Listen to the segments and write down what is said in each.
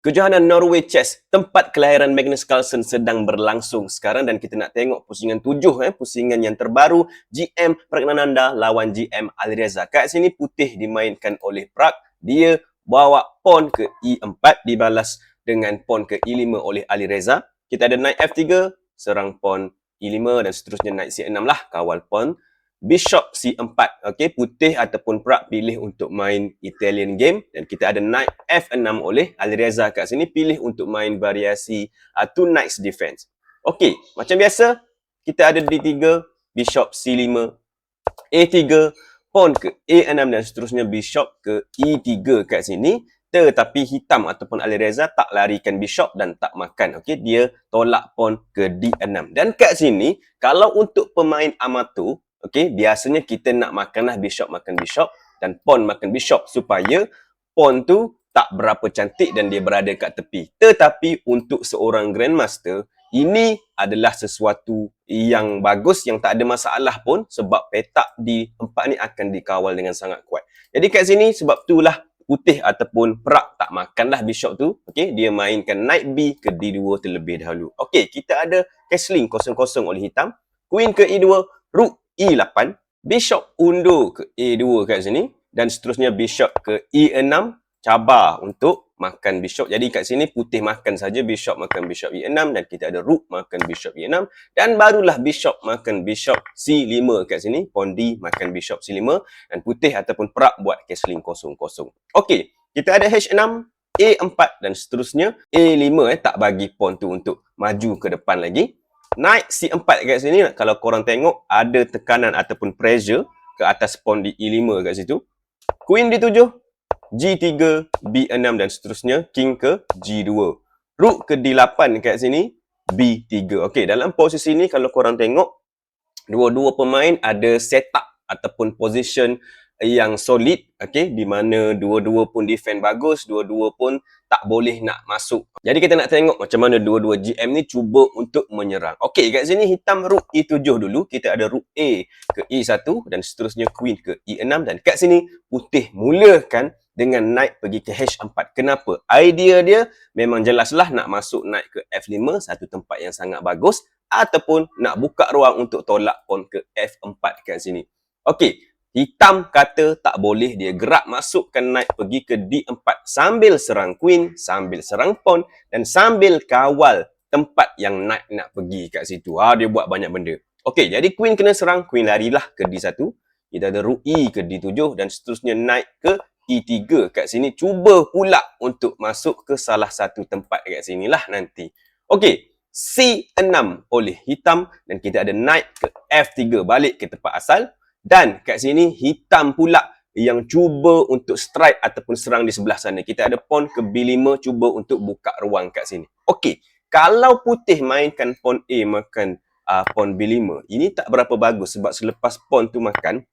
Kejohanan Norway Chess, tempat kelahiran Magnus Carlsen sedang berlangsung sekarang dan kita nak tengok pusingan 7, pusingan yang terbaru GM Pragnananda lawan GM Alireza. Kat sini putih dimainkan oleh Prag, dia bawa pawn ke E4 dibalas dengan pawn ke E5 oleh Alireza. Kita ada knight F3, serang pawn E5 dan seterusnya knight C6 lah, kawal pawn. Bishop C4, okey, putih ataupun Prag pilih untuk main Italian game dan kita ada knight F6 oleh Alireza kat sini pilih untuk main variasi two knights defense. Okey, macam biasa kita ada D3, Bishop C5, A3, pawn ke A6 dan seterusnya Bishop ke E3 kat sini. Tetapi hitam ataupun Alireza tak larikan Bishop dan tak makan. Okey, dia tolak pawn ke D6. Dan kat sini kalau untuk pemain amatur, okey, biasanya kita nak makanlah Bishop makan Bishop dan pawn makan Bishop supaya pawn tu tak berapa cantik dan dia berada kat tepi. Tetapi untuk seorang Grandmaster, ini adalah sesuatu yang bagus yang tak ada masalah pun sebab petak di 4 ni akan dikawal dengan sangat kuat. Jadi kat sini sebab itulah putih ataupun Prag tak makanlah Bishop tu. Okey, dia mainkan knight B ke D2 terlebih dahulu. Okey, kita ada castling 0-0 oleh hitam. Queen ke E2, Rook E8, Bishop undur ke E2 kat sini dan seterusnya Bishop ke E6 cabar untuk makan Bishop. Jadi kat sini putih makan saja Bishop makan Bishop E6 dan kita ada Rook makan Bishop E6 dan barulah Bishop makan Bishop C5 kat sini, pawn D makan Bishop C5 dan putih ataupun Prag buat castling 0-0. Okey, kita ada H6, A4 dan seterusnya A5 tak bagi pawn tu untuk maju ke depan lagi. Knight C4 kat sini, kalau korang tengok ada tekanan ataupun pressure ke atas pawn di E5 kat situ. Queen D7, G3, B6 dan seterusnya, King ke G2. Rook ke D8 kat sini, B3. Okey, dalam posisi ni kalau korang tengok, dua-dua pemain ada setup ataupun position yang solid, okey, di mana dua-dua pun defend bagus, dua-dua pun tak boleh nak masuk. Jadi kita nak tengok macam mana dua-dua GM ni cuba untuk menyerang. Okey, kat sini hitam Rook E7 dulu, kita ada Rook A ke E1 dan seterusnya Queen ke E6 dan kat sini putih mulakan dengan knight pergi ke H4. Kenapa? Idea dia memang jelaslah nak masuk knight ke F5, satu tempat yang sangat bagus, ataupun nak buka ruang untuk tolak pawn ke F4 kat sini. Okey, hitam kata tak boleh, dia gerak masukkan knight pergi ke D4 sambil serang queen, sambil serang pawn dan sambil kawal tempat yang knight nak pergi kat situ. Dia buat banyak benda. Okey, jadi queen kena serang, queen larilah ke D1. Kita ada Rook E ke D7 dan seterusnya knight ke E3 kat sini. Cuba pula untuk masuk ke salah satu tempat kat sinilah nanti. Okey, C6 oleh hitam dan kita ada knight ke F3 balik ke tempat asal. Dan kat sini hitam pula yang cuba untuk strike ataupun serang di sebelah sana. Kita ada pawn ke B5 cuba untuk buka ruang kat sini. Okey, kalau putih mainkan pawn A makan pawn B5, ini tak berapa bagus sebab selepas pawn tu makan,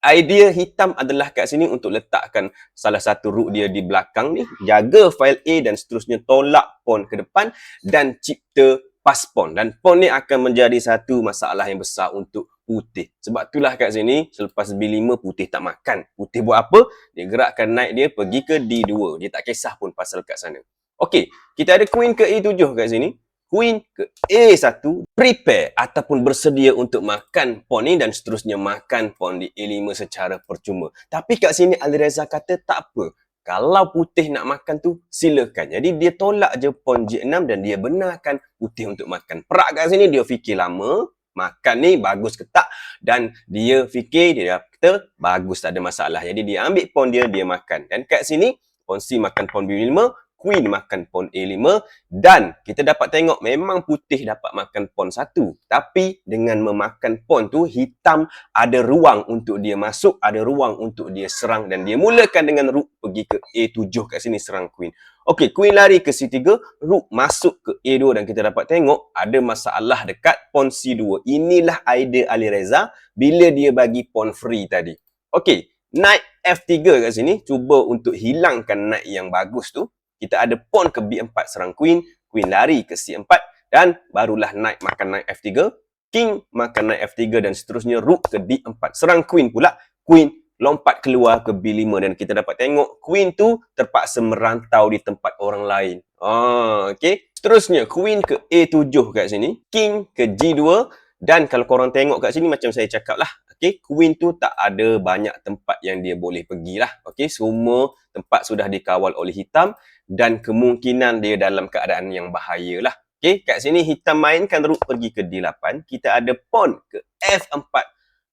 idea hitam adalah kat sini untuk letakkan salah satu rook dia di belakang ni, jaga file A dan seterusnya tolak pawn ke depan dan cipta pas pawn. Dan pawn ni akan menjadi satu masalah yang besar untuk putih. Sebab itulah kat sini selepas B5 putih tak makan. Putih buat apa? Dia gerakkan knight dia pergi ke D2. Dia tak kisah pun pasal kat sana. Okey, kita ada queen ke E7 kat sini. Queen ke A1, prepare ataupun bersedia untuk makan pawn ni dan seterusnya makan pawn di A5 secara percuma. Tapi kat sini Alireza kata tak apa. Kalau putih nak makan tu, silakan. Jadi dia tolak je pawn G6 dan dia benarkan putih untuk makan. Prag kat sini dia fikir lama, makan ni bagus ke tak? Dan dia fikir, dia kata bagus, tak ada masalah. Jadi dia ambil pawn dia, dia makan. Dan kat sini, pawn C makan pawn B5, queen makan pawn A5 dan kita dapat tengok memang putih dapat makan pawn 1. Tapi dengan memakan pawn tu, hitam ada ruang untuk dia masuk, ada ruang untuk dia serang dan dia mulakan dengan rook pergi ke A7 kat sini serang queen. Okey, queen lari ke C3, rook masuk ke A2 dan kita dapat tengok ada masalah dekat pawn C2. Inilah idea Alireza bila dia bagi pawn free tadi. Okey, knight F3 kat sini cuba untuk hilangkan knight yang bagus tu. Kita ada pawn ke B4 serang queen, queen lari ke C4 dan barulah knight makan knight F3, king makan knight F3 dan seterusnya rook ke D4 serang queen pula, queen lompat keluar ke B5 dan kita dapat tengok queen tu terpaksa merantau di tempat orang lain. Okey. Seterusnya queen ke A7 kat sini, king ke G2 dan kalau korang tengok kat sini macam saya cakap lah, okey, queen tu tak ada banyak tempat yang dia boleh pergilah. Okey, semua tempat sudah dikawal oleh hitam dan kemungkinan dia dalam keadaan yang bahaya lah. Okey, kat sini hitam mainkan rook pergi ke D8, kita ada pawn ke F4.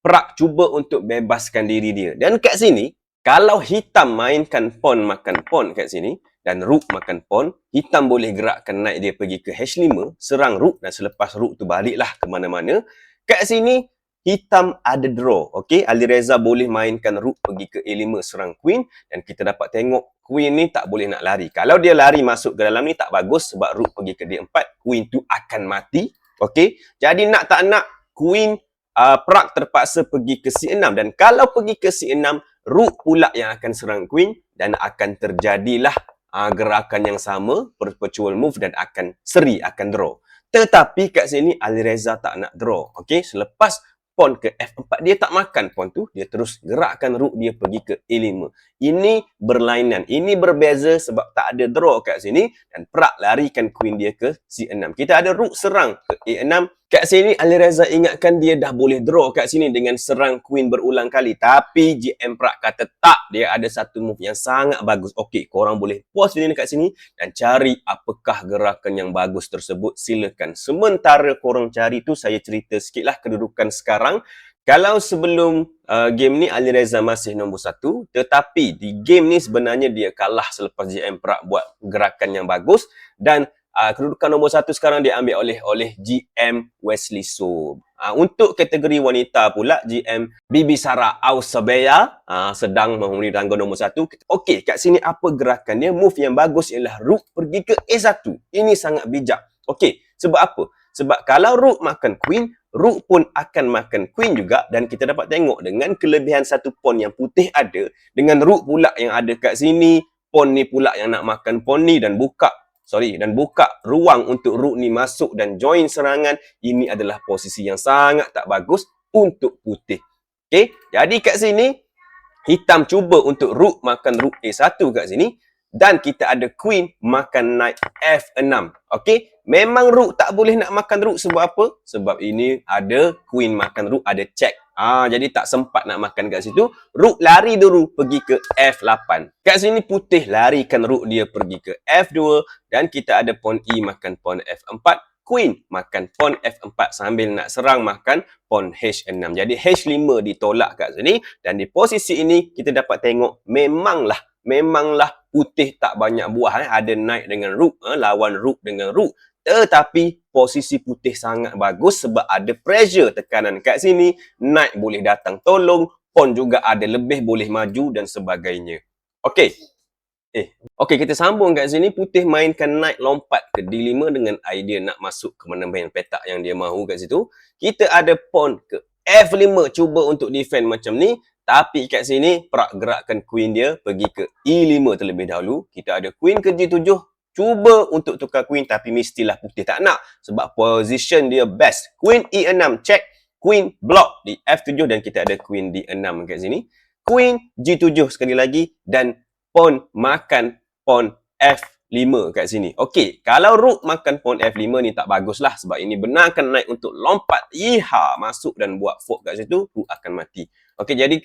Prak cuba untuk bebaskan diri dia. Dan kat sini, kalau hitam mainkan pawn makan pawn kat sini dan rook makan pawn, hitam boleh gerakkan knight dia pergi ke H5, serang rook dan selepas rook tu baliklah ke mana-mana. Kat sini, hitam ada draw. Okey, Alireza boleh mainkan rook pergi ke A5 serang queen dan kita dapat tengok queen ni tak boleh nak lari. Kalau dia lari masuk ke dalam ni tak bagus sebab rook pergi ke D4, queen tu akan mati. Okey, jadi nak tak nak queen Prak terpaksa pergi ke C6 dan kalau pergi ke C6, rook pula yang akan serang queen dan akan terjadilah gerakan yang sama, perpetual move dan akan seri, akan draw. Tetapi kat sini Alireza tak nak draw. Okey, selepas pawn ke F4 dia tak makan pawn tu, dia terus gerakkan rook dia pergi ke E5. Ini berlainan, ini berbeza sebab tak ada draw kat sini dan Prak larikan queen dia ke C6. Kita ada rook serang ke E6. Kat sini Alireza ingatkan dia dah boleh draw kat sini dengan serang queen berulang kali. Tapi GM Prak kata tak, dia ada satu move yang sangat bagus. Okey, korang boleh pause video ni kat sini dan cari apakah gerakan yang bagus tersebut. Silakan. Sementara korang cari tu, saya cerita sikitlah kedudukan sekarang. Kalau sebelum game ni Alireza masih nombor 1, tetapi di game ni sebenarnya dia kalah selepas GM Prak buat gerakan yang bagus dan kedudukan nombor 1 sekarang diambil oleh GM Wesley So. Untuk kategori wanita pula, GM Bibi Sarah Ausabea sedang menghuni tangga nombor 1. Okey, kat sini apa gerakan dia? Move yang bagus ialah rook pergi ke A1. Ini sangat bijak. Okey, sebab apa? Sebab kalau rook makan queen, rook pun akan makan queen juga dan kita dapat tengok dengan kelebihan satu pawn yang putih ada, dengan rook pula yang ada kat sini, pawn ni pula yang nak makan pawn ni dan buka ruang untuk rook ni masuk dan join serangan. Ini adalah posisi yang sangat tak bagus untuk putih. Okey, jadi kat sini hitam cuba untuk rook makan rook A1 kat sini dan kita ada queen makan knight F6. Okey, memang rook tak boleh nak makan rook sebab apa? Sebab ini ada queen makan rook, ada check. Jadi tak sempat nak makan kat situ. Rook lari dulu pergi ke F8. Kat sini putih larikan rook dia pergi ke F2 dan kita ada pawn E makan pawn F4. Queen makan pawn F4 sambil nak serang makan pawn H6. Jadi H5 ditolak kat sini dan di posisi ini kita dapat tengok memanglah putih tak banyak buah. Ada knight dengan rook, lawan rook dengan rook. Tetapi posisi putih sangat bagus sebab ada pressure, tekanan kat sini. Knight boleh datang tolong, pawn juga ada lebih boleh maju dan sebagainya. Okey. Okey, kita sambung kat sini. Putih mainkan knight lompat ke D5 dengan idea nak masuk ke mana-mana petak yang dia mahu kat situ. Kita ada pawn ke F5 cuba untuk defend macam ni. Tapi kat sini Prak gerakkan queen dia pergi ke E5 terlebih dahulu. Kita ada queen ke G7. Cuba untuk tukar queen tapi mestilah putih tak nak sebab position dia best. Queen E6 check, queen block di F7 dan kita ada queen D6 kat sini. Queen G7 sekali lagi dan pawn makan pawn F5 kat sini. Okey, kalau rook makan pawn F5 ni tak baguslah sebab ini benarkan knight untuk lompat. Masuk dan buat fork kat situ, rook akan mati. Okey, jadi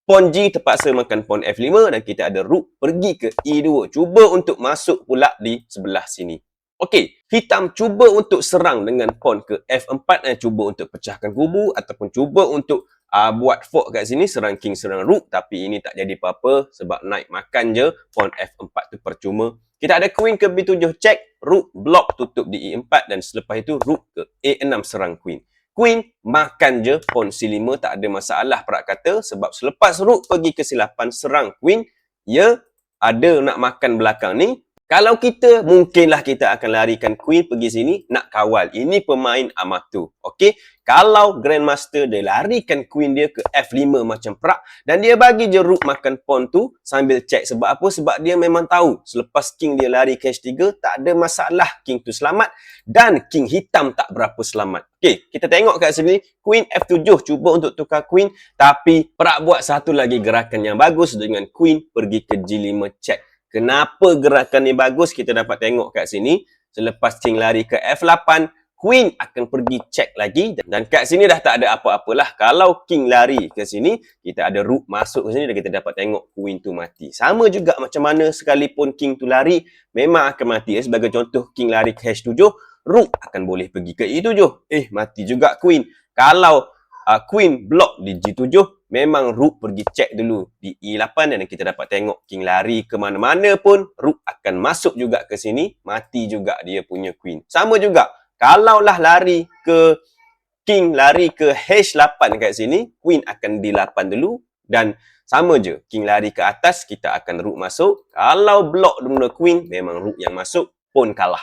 pawn G terpaksa makan pawn F5 dan kita ada rook pergi ke E2. Cuba untuk masuk pula di sebelah sini. Okey, hitam cuba untuk serang dengan pawn ke F4 dan cuba untuk pecahkan kubu ataupun cuba untuk buat fork kat sini, serang king, serang rook. Tapi ini tak jadi apa-apa sebab knight makan je, pawn F4 tu percuma. Kita ada queen ke B7 check, rook block tutup di E4 dan selepas itu rook ke A6 serang queen. Queen makan je pawn C5, tak ada masalah Prak kata sebab selepas rook pergi ke C8 serang queen, ya ada nak makan belakang ni. Kalau kita, mungkinlah kita akan larikan queen pergi sini, nak kawal. Ini pemain amatur. Okey? Kalau grandmaster dia larikan queen dia ke F5 macam prak, dan dia bagi je rook makan pawn tu sambil check. Sebab apa? Sebab dia memang tahu selepas king dia lari ke H3, tak ada masalah king tu selamat dan king hitam tak berapa selamat. Okey, kita tengok kat sini, queen F7 cuba untuk tukar queen, tapi prak buat satu lagi gerakan yang bagus dengan queen pergi ke G5 check. Kenapa gerakan ni bagus? Kita dapat tengok kat sini. Selepas king lari ke F8, queen akan pergi check lagi. Dan kat sini dah tak ada apa-apalah. Kalau king lari ke sini, kita ada rook masuk ke sini dan kita dapat tengok queen tu mati. Sama juga macam mana sekalipun king tu lari, memang akan mati. Sebagai contoh, king lari ke H7, rook akan boleh pergi ke E7. Mati juga queen. Kalau queen block di G7, memang rook pergi check dulu di E8 dan kita dapat tengok king lari ke mana-mana pun, rook akan masuk juga ke sini, mati juga dia punya queen. Sama juga, kalaulah lari ke king lari ke H8 kat sini, queen akan D8 dulu dan sama je, king lari ke atas, kita akan rook masuk. Kalau block mula queen, memang rook yang masuk, pun kalah.